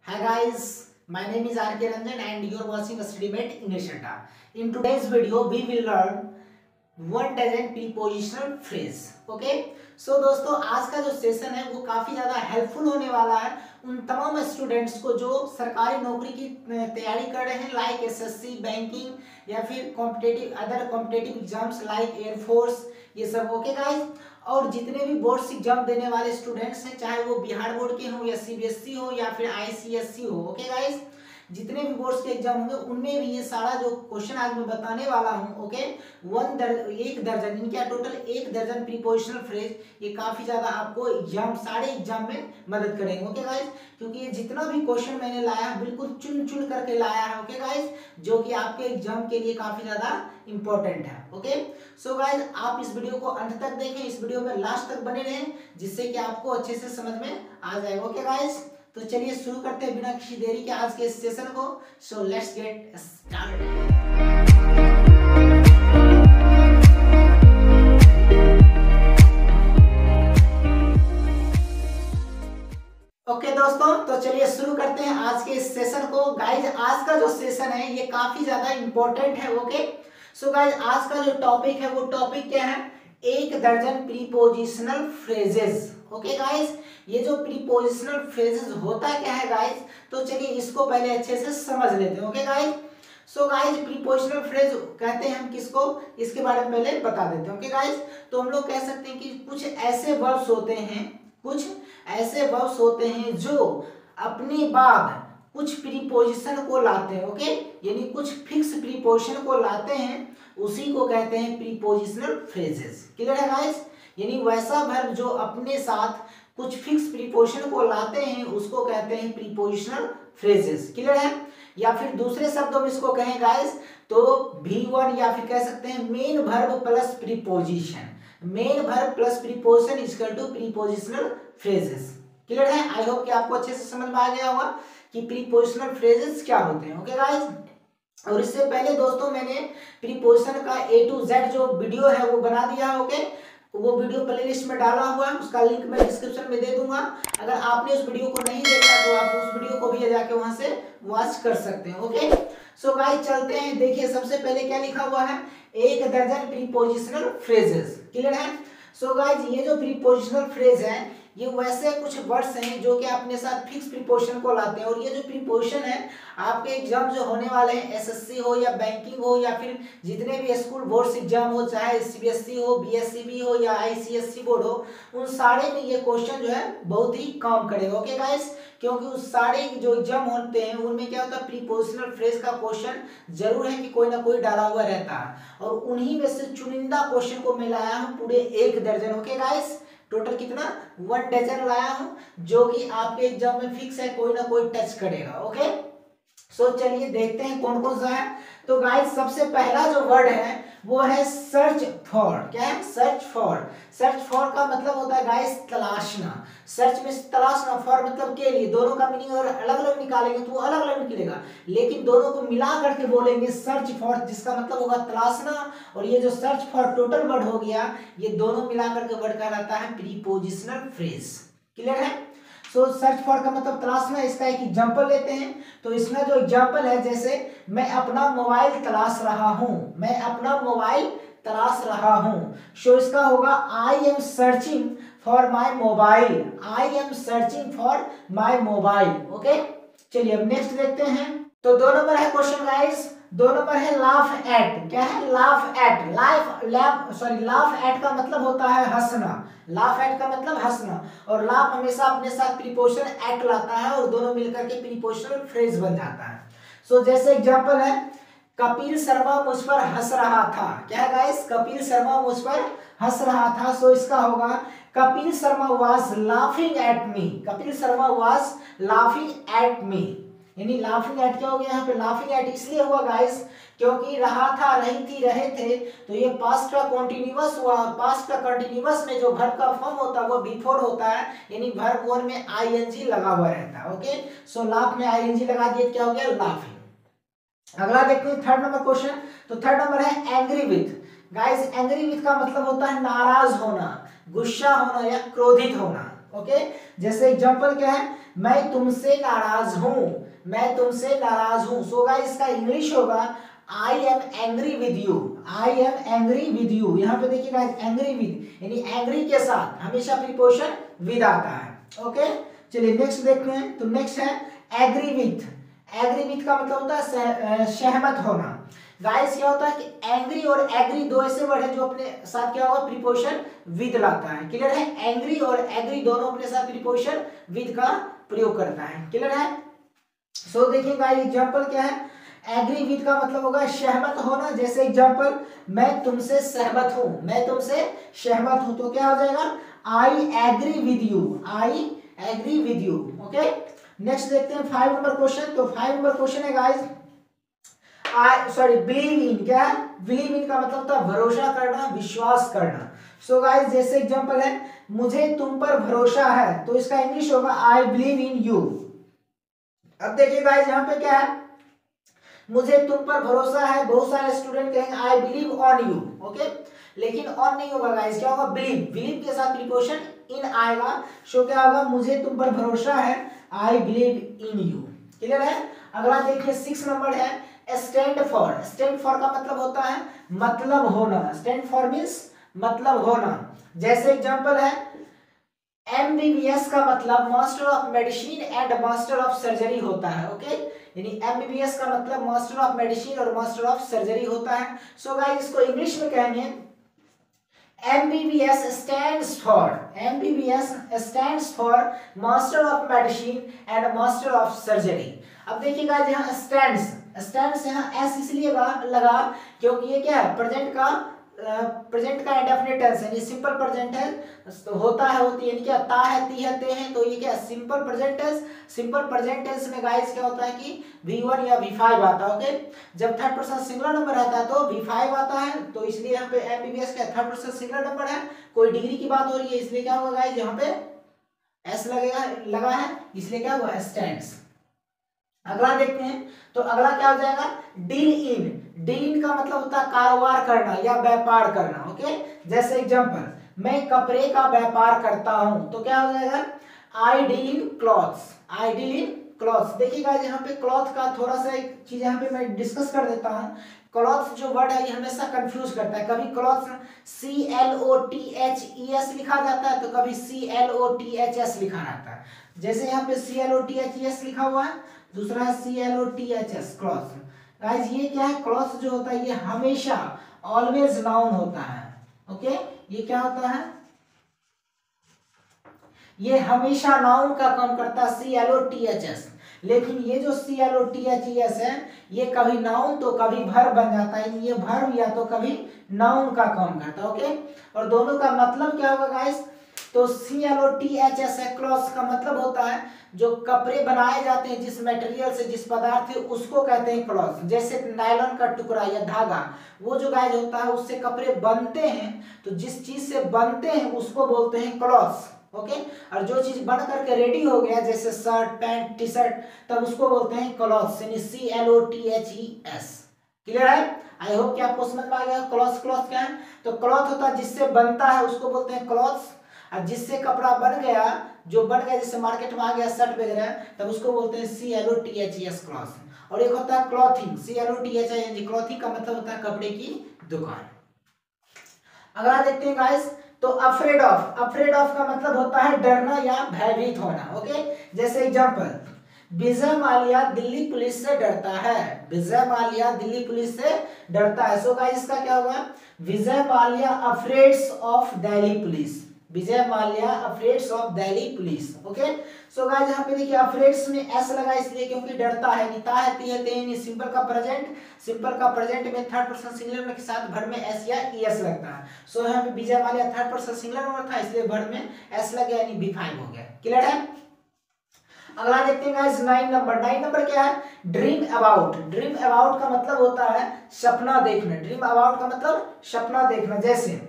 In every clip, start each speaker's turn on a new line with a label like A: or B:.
A: Hi guys, my name is RK Ranjan and you are watching a StudyMate English Adda. In today's video, we will learn 1 dozen prepositional phrase. Okay? So दोस्तों आज का जो session है वो काफी ज्यादा helpful होने वाला है उन तमाम स्टूडेंट्स को जो सरकारी नौकरी की तैयारी कर रहे हैं लाइक एसएससी, बैंकिंग या फिर competitive other competitive exams like air force ये सब। ओके गाइस, और जितने भी बोर्ड्स एग्जाम देने वाले स्टूडेंट्स हैं चाहे वो बिहार बोर्ड के हों या सीबीएसई हो या फिर आईसीएसई हो। ओके गाइस, जितने भी बोर्ड्स के एग्जाम होंगे उनमें भी ये सारा जो क्वेश्चन आज मैं बताने वाला हूँ। ओके, 1 दर्जन इनका टोटल 1 दर्जन प्रीपोजिशनल फ्रेज ये काफी ज्यादा आपको सारे एग्जाम में मदद करेंगे। ओके गाइस, क्योंकि ये जितना भी क्वेश्चन मैंने लाया है बिल्कुल चुन चुन करके लाया है। ओके गाइस, जो कि आपके एग्जाम के लिए काफी ज्यादा इंपॉर्टेंट है। ओके, सो गाइस आप इस वीडियो को अंत तक देखें, इस वीडियो में लास्ट तक बने रहें जिससे कि आपको अच्छे से समझ में आ जाएगा। ओके गाइस, तो चलिए शुरू करते हैं बिना किसी देरी के आज के इस सेशन को। So let's get started. Okay दोस्तों, तो चलिए शुरू करते हैं आज के इस सेशन को। गाइज आज का जो सेशन है ये काफी ज्यादा इंपॉर्टेंट है। ओके, सो गाइज आज का जो टॉपिक है वो टॉपिक क्या है? 1 दर्जन प्रीपोजिशनल फ्रेजेस। ओके गाइज, ये जो प्रीपोजिशनल फ्रेजेस होता क्या है गाइज, तो चलिए इसको पहले अच्छे से समझ लेते हैं। Okay guys, so guys prepositional phrase कहते हैं हम किसको, इसके बारे में पहले बता देते हैं। ओके गाइज, तो हम लोग कह सकते हैं कि कुछ ऐसे वर्ब्स होते हैं जो अपने बाद कुछ प्रीपोजिशन को लाते हैं। ओके, यानी कुछ फिक्स प्रीपोजिशन को लाते हैं, उसी को कहते हैं प्रीपोजिशनल फ्रेजेस। क्लियर है गाइज? यानी वैसा वर्ब जो अपने साथ कुछ फिक्स प्रीपोजिशन को लाते हैं उसको कहते हैं प्रीपोजिशनल फ्रेजेस। क्लियर है? या फिर दूसरे शब्दों में इसको कहें गाइस तो V1 या फिर कह सकते हैं main verb plus preposition. Main verb plus preposition is equal to prepositional phrases. Clear है? आई होप कि आपको अच्छे से समझ में आ गया होगा कि प्रीपोजिशनल फ्रेजेस क्या होते हैं। ओके गाइस, और इससे पहले दोस्तों मैंने प्रीपोजिशन का A to Z जो वीडियो है वो बना दिया है। ओके, वो वीडियो प्लेलिस्ट में डाला हुआ है, उसका लिंक मैं डिस्क्रिप्शन में दे दूंगा। अगर आपने उस वीडियो को नहीं देखा तो आप उस वीडियो को भी जाके वहां से वॉच कर सकते हैं। ओके, सो गाइस चलते हैं। देखिए सबसे पहले क्या लिखा हुआ है? 1 दर्जन प्रीपोजिशनल फ्रेजेस। क्लियर है? सो गाइस ये जो प्रीपोजिशनल फ्रेज है ये वैसे कुछ वर्ड्स हैं जो कि अपने साथ फिक्स प्रीपोजिशन को लाते हैं। और ये जो प्रीपोजिशन है आपके एग्जाम जो होने वाले हैं एसएससी हो या बैंकिंग हो या फिर जितने भी स्कूल बोर्ड्स एग्जाम हो चाहे सीबीएसई हो, बीएसईबी हो या आईसीएसई बोर्ड हो, उन सारे में ये क्वेश्चन जो है बहुत ही काम करेगा। ओके गाइस, क्योंकि उस सारे जो एग्जाम होते हैं उनमें क्या होता है प्रीपोजिशनल फ्रेज का क्वेश्चन जरूर है कि कोई ना कोई डाला हुआ रहता है। और उन्हीं में से चुनिंदा क्वेश्चन को मैं लाया हूँ पूरे 1 दर्जन। ओके गाइस, टोटल कितना? 1 डजन लाया हूं जो कि आपके एग्जाम में फिक्स है, कोई ना कोई टच करेगा। ओके, सो चलिए देखते हैं कौन कौन सा है। तो गाइस सबसे पहला जो वर्ड है वो है सर्च फॉर। क्या है? Search for. सर्च फॉर का मतलब होता है गाइस तलाशना। सर्च में तलाशना, फॉर मतलब के लिए। दोनों का मीनिंग अगर अलग अलग निकालेंगे तो वो अलग अलग निकलेगा, लेकिन दोनों को मिला करके बोलेंगे सर्च फॉर, जिसका मतलब होगा तलाशना। और ये जो सर्च फॉर टोटल वर्ड हो गया, ये दोनों मिला करके वर्ड कहलाता है प्रीपोजिशनल फ्रेज। क्लियर है? सो सर्च फॉर का मतलब तलाशना। इसका एक एग्जांपल लेते हैं। तो इसमें जो एग्जांपल है जैसे मैं अपना मोबाइल तलाश रहा हूं, मैं अपना मोबाइल तलाश रहा हूं। सो इसका होगा I am searching for my mobile. I am searching for my mobile. Okay, चलिए अब नेक्स्ट देखते हैं। तो 2 नंबर है क्वेश्चन गाइस, 2 नंबर है लाफ एट। क्या है? Laugh at. लाफ एट का मतलब होता है हंसना। लाफ एट का मतलब हंसना, और लाफ हमेशा अपने साथ प्रीपोजिशन एट लाता है और दोनों मिलकर के प्रीपोजिशनल फ्रेज बन जाता है। सो जैसे एग्जांपल है कपिल शर्मा मुझ पर हंस रहा था। क्या है गाइस? कपिल शर्मा मुझ पर हंस रहा था। सो इसका होगा Kapil Sharma was laughing at me. Kapil Sharma was laughing at me. यानी लाफिंग एट क्या हो गया यहाँ पे? लाफिंग एट इसलिए हुआ गाइस क्योंकि रहा था, रही थी, रहे थे, तो ये पास्ट का कॉन्टिन्यूअस हुआ। पास्ट का कॉन्टिन्यूअस में जो वर्ब का फॉर्म होता है वो बिफोर होता है, यानी वर्ब 1 में आईएनजी लगा हुआ रहता है। ओके, सो लाफ में आईएनजी लगा दिए, क्या हो गया? लाफिंग। अगला देखते हैं 3rd नंबर क्वेश्चन। तो 3rd नंबर है angry with. Guys angry with का मतलब होता है नाराज होना, गुस्सा होना या क्रोधित होना। ओके, जैसे एग्जांपल क्या है? मैं तुमसे नाराज हूं, मैं तुमसे नाराज हूं। सो गाइस इसका इंग्लिश होगा I am angry with you, I am angry with you. यहाँ पे देखिए गाइस एंग्री विद यानी एंग्री के साथ हमेशा प्रीपोजिशन विद आता है। ओके चलिए नेक्स्ट देखते हैं। तो नेक्स्ट है एग्री विथ। एग्री विथ का मतलब होता है सहमत होना। गाइस क्या होता है कि एंग्री और एग्री दो ऐसे वर्ड है जो अपने साथ क्या होगा प्रीपोजिशन विद लाता है। क्लियर है? एंग्री और एग्री दोनों अपने साथ प्रीपोजिशन विद का प्रयोग करता है। क्लियर है? सो देखिए गाइस एग्जांपल क्या है, एग्री विद का मतलब होगा सहमत होना। जैसे एग्जांपल मैं तुमसे सहमत हूं, मैं तुमसे सहमत हूं, तो क्या हो जाएगा I agree with you, I agree with you. Okay next देखते हैं 5 नंबर क्वेश्चन। तो 5 नंबर क्वेश्चन है गाइस बिलीव इन। क्या है? बिलीव इन का मतलब होता है भरोसा करना, विश्वास करना। सो गाइस जैसे एग्जांपल है मुझे तुम पर भरोसा है, तो इसका इंग्लिश होगा आई बिलीव इन यू। अब देखिए गाइस यहाँ पे क्या है, मुझे तुम पर भरोसा है, बहुत सारे स्टूडेंट कहेंगे I believe on you. Okay लेकिन ऑन नहीं होगा गाइस, क्या होगा बिलीव, बिलीव के साथ प्रीपोजिशन इन आएगा। सो क्या होगा मुझे तुम पर भरोसा है, I believe in you. Clear है? अगला देखिए 6 नंबर है स्टैंड फॉर। स्टैंड फॉर का मतलब होता है मतलब होना। स्टैंड फॉर मीन्स मतलब होना। जैसे एग्जांपल है एमबीबीएस का मतलब master of medicine and master of surgery होता है। ओके यानी एमबीबीएस का मतलब मास्टर ऑफ मेडिसिन और मास्टर ऑफ सर्जरी होता है। सो गाइस इसको इंग्लिश में कहेंगे MBBS stands for Master of Medicine and Master of Surgery। अब देखिए गाइस यहाँ stands यहाँ s इसलिए लगा क्योंकि ये क्या है प्रेजेंट का इंडेफिनिट टेंस है, सिंपल प्रेजेंट है तो होता है होती है क्या ता है ती है ते हैं, तो ये क्या simple present tense. Simple present tense में गाइस क्या होता है कि V1 या V5 आता है। ओके जब थर्ड पर्सन सिंगुलर नंबर रहता है तो V5 आता है, तो इसलिए यहाँ पे एमबीबीएस का थर्ड पर्सन सिंगुलर नंबर है, कोई डिग्री की बात हो रही है, इसलिए क्या होगा गाइस यहाँ पे एस लगेगा लगा है, इसलिए क्या होगा स्टैंड्स। अगला देखते हैं तो अगला क्या हो जाएगा डील इन। डील इन का मतलब होता है कारोबार करना या व्यापार करना। ओके जैसे एग्जांपल मैं कपड़े का व्यापार करता हूं, तो क्या हो जाएगा I deal in clothes, I deal in clothes. देखिएगा यहाँ पे क्लॉथ का थोड़ा सा एक चीज यहाँ पे मैं डिस्कस कर देता हूँ। क्लॉथ जो वर्ड है ये हमेशा कंफ्यूज करता है, कभी क्लॉथ CLOTHES लिखा जाता है तो कभी CLOTHS लिखा रहता है। जैसे यहाँ पे CLOTHES लिखा हुआ है, दूसरा है CLOTHS क्लॉथ। गाइस ये क्या है क्लॉथ जो होता है ये हमेशा ऑलवेज नाउन होता है। ओके ये क्या होता है ये हमेशा नाउन का काम करता है CLOTHS। लेकिन ये जो CLOTHES है ये कभी नाउन तो कभी वर्ब बन जाता है, ये वर्ब या तो कभी नाउन का काम करता है। ओके और दोनों का मतलब क्या होगा गाइस, तो CLOTHS है क्लॉथ का मतलब होता है जो कपड़े बनाए जाते हैं जिस मटेरियल से जिस पदार्थ से उसको कहते हैं क्लॉथ। जैसे नायलॉन का टुकड़ा या धागा वो जो गाइस होता है उससे कपड़े बनते हैं, तो जिस चीज से बनते हैं उसको बोलते हैं क्लॉथ। ओके और जो चीज बन करके रेडी हो गया जैसे शर्ट पैंट टी शर्ट तब उसको बोलते हैं क्लॉथ यानी CLOTHES। क्लियर है? आई होप कि आपको समझ में आ गया क्लॉथ क्या है। तो क्लॉथ होता है जिससे बनता है उसको बोलते हैं क्लॉथ, और जिससे कपड़ा बन गया जो बन गया जैसे मार्केट में आ गया शर्ट वगैरह तब उसको बोलते हैं CLOTHES क्लॉथ। और एक होता है क्लॉथिंग CLOTHING क्लॉथिंग का मतलब होता है कपड़े की दुकान। अगला देखते हैं गाइस तो अफ्रेड ऑफ का मतलब होता है डरना या भयभीत होना। ओके जैसे एग्जांपल विजय माल्या दिल्ली पुलिस से डरता है, विजय माल्या दिल्ली पुलिस से डरता है। सो गाइस इसका क्या होगा Vijay Mallya afraids of Delhi police, Vijay Mallya afraids of Delhi police. Okay so guys यहाँ पे देखिए अफ्रेड्स में एस लगा इसलिए क्योंकि डरता है, निता है ती है ते नहीं, सिंपल का प्रेजेंट में थर्ड पर्सन सिंगुलर के साथ वर्ब में एस या ईएस लगता है। सो यहाँ पे Vijay Mallya third person singular number था इसलिए वर्ब में एस लग गया यानी V5 हो गया। क्लियर है? अगला देखते हैं गाइस 9 नंबर क्या है ड्रीम अबाउट का मतलब होता है सपना देखना। ड्रीम अबाउट का मतलब सपना देखना। जैसे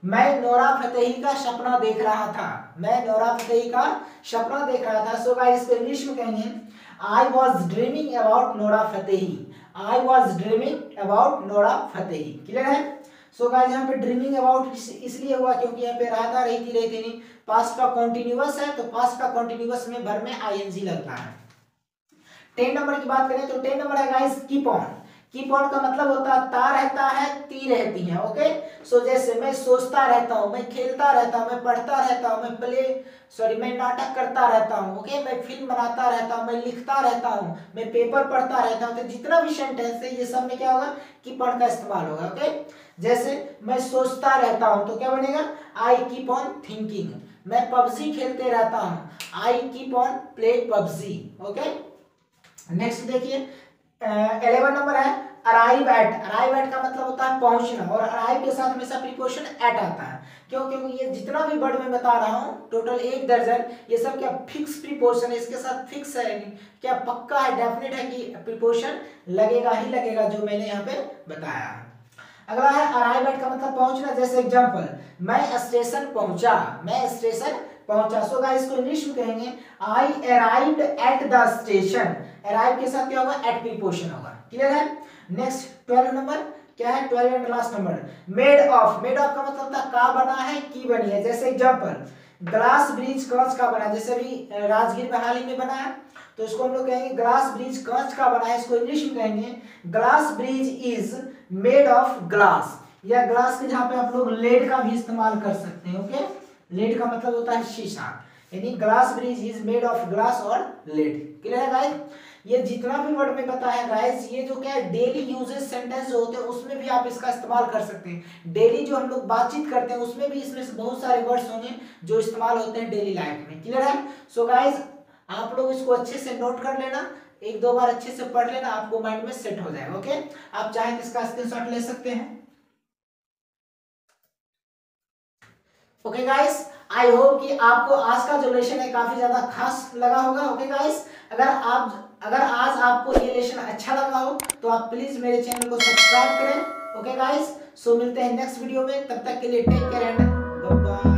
A: मैं नोरा फतेही का सपना देख रहा था, मैं नोरा फतेही का सपना देख रहा था। सो गाइस इसको इंग्लिश में कहेंगे I was dreaming about Nora Fatehi, I was dreaming about Nora Fatehi. Clear है? सो गाइस यहाँ पे ड्रीमिंग अबाउट इसलिए हुआ क्योंकि यहाँ पे रहता रही थी नहीं, पास्ट का कॉन्टिन्यूअस है तो पास्ट का कॉन्टिन्यूअस में भर में आईएनजी लगता है। 10 नंबर की बात करें तो 10 नंबर है guys keep on. Keep on का मतलब होता है ता रहता है, ती रहती है। ओके, सो जैसे मैं सोचता रहता हूँ, मैं खेलता रहता हूँ, मैं पढ़ता रहता हूँ, मैं नाटक करता रहता हूँ। ओके, मैं फिल्म बनाता रहता हूँ, मैं लिखता रहता हूँ, मैं पेपर पढ़ता रहता हूँ। तो जितना भी सेंटेंस है ये सब में क्या होगा, कीप ऑन का इस्तेमाल होगा। ओके, जैसे मैं सोचता रहता हूँ तो क्या बनेगा, आई कीप ऑन थिंकिंग। मैं पबजी खेलते रहता हूँ, I keep on play PUBG. Okay, next देखिए 11 नंबर है अराइव एट। अराइव एट का मतलब होता है पहुंचना, और अराइव के साथ हमेशा प्रीपोजिशन एट आता है। क्यों, क्योंकि ये जितना भी वर्ड मैं बता रहा हूँ टोटल 1 दर्जन, ये सब क्या फिक्स प्रीपोजिशन है, इसके साथ फिक्स है, क्या पक्का है, डेफिनेट है कि प्रीपोजिशन लगेगा ही लगेगा जो मैंने यहाँ पे बताया है। अगला है अराइव एट का मतलब पहुंचना। जैसे एग्जांपल, मैं स्टेशन पहुंचा, मैं स्टेशन पहुंचा। सो गाइस इसको इंग्लिश में कहेंगे आई arrived at the station. Arrive के साथ क्या होगा, एट प्रीपोजिशन होगा। क्लियर है। नेक्स्ट 12 नंबर क्या है, 12 and last number made of. Made of का मतलब होता है का बना है, की बनी है। जैसे एग्जांपल, ग्लास ब्रिज कांच का बना है, जैसे अभी राजगीर में हाल ही में बना है तो इसको हम लोग कहेंगे ग्लास ब्रिज कांच का बना है। इसको इंग्लिश में कहेंगे glass bridge is made of glass, या ग्लास के जहां पे आप लोग लेड का भी इस्तेमाल कर सकते हैं। ओके, लेड का मतलब होता है शीशा, यानी glass bridge is made of glass और लेड। क्लियर है गाइस। ये जितना भी वर्ड में बताया गाइस, ये जो क्या है डेली यूजेज सेंटेंस जो होते हैं उसमें भी आप इसका इस्तेमाल कर सकते हैं। डेली जो हम लोग बातचीत करते हैं उसमें भी इसमें से बहुत सारे वर्ड्स होंगे जो इस्तेमाल होते हैं डेली लाइफ में। क्लियर है। सो गाइस आप लोग इसको अच्छे से नोट कर लेना, 1-2 बार अच्छे से पढ़ लेना, आपको माइंड में सेट हो जाएगा। ओके, आप चाहें तो इसका स्क्रीनशॉट ले सकते हैं। ओके गाइस, आई होप कि आपको आज का जो लेसन है काफी ज्यादा खास लगा होगा। ओके गाइस, अगर आज आपको ये लेसन अच्छा लगा हो तो आप प्लीज मेरे चैनल को सब्सक्राइब करें। ओके गाइस, सो मिलते हैं नेक्स्ट वीडियो में, तब तक के लिए take care and bye bye.